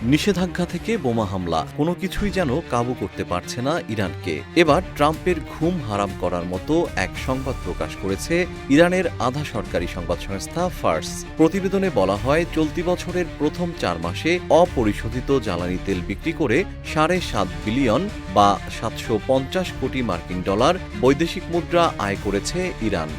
নিষেধাজ্ঞা থেকে বোমা হামলা, কোনো কিছুই যেন কাবু করতে পারছে না ইরানকে। এবার ট্রাম্পের ঘুম হারাম করার মতো এক সংবাদ প্রকাশ করেছে ইরানের আধা সরকারি সংবাদ সংস্থা ফার্স। প্রতিবেদনে বলা হয়, চলতি বছরের প্রথম 4 মাসে অপরিশোধিত জ্বালানি তেল বিক্রি করে $7.5 বিলিয়ন বা 750 কোটি মার্কিন ডলার বৈদেশিক মুদ্রা আয় করেছে ইরান।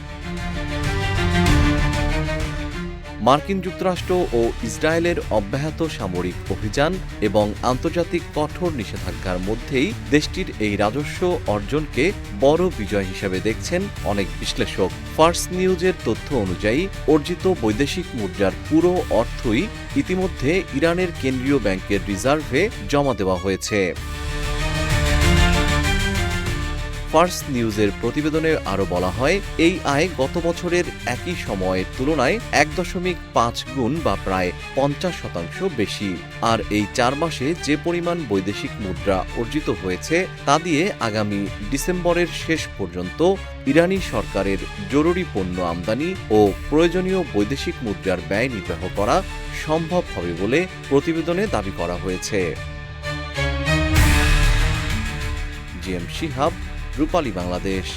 মার্কিন যুক্তরাষ্ট্র ও ইসরায়েলের অব্যাহত সামরিক অভিযান এবং আন্তর্জাতিক কঠোর নিষেধাজ্ঞার মধ্যেই দেশটির এই রাজস্ব অর্জনকে বড় বিজয় হিসেবে দেখছেন অনেক বিশ্লেষক। ফার্স নিউজের তথ্য অনুযায়ী অর্জিত বৈদেশিক মুদ্রার পুরো অর্থই ইতিমধ্যে ইরানের কেন্দ্রীয় ব্যাংকের রিজার্ভে জমা দেওয়া হয়েছে। ফার্স নিউজের প্রতিবেদনে আরও বলা হয়, এই আয় গত বছরের একই সময়ের তুলনায় 1.5 গুণ বা প্রায় 50% বেশি। আর এই 4 মাসে যে পরিমাণ বৈদেশিক মুদ্রা অর্জিত হয়েছে তা দিয়ে আগামী ডিসেম্বরের শেষ পর্যন্ত ইরানি সরকারের জরুরি পণ্য আমদানি ও প্রয়োজনীয় বৈদেশিক মুদ্রার ব্যয় নির্বাহ করা সম্ভব হবে বলে প্রতিবেদনে দাবি করা হয়েছে। জিএম শিহাব, রূপালী বাংলাদেশ।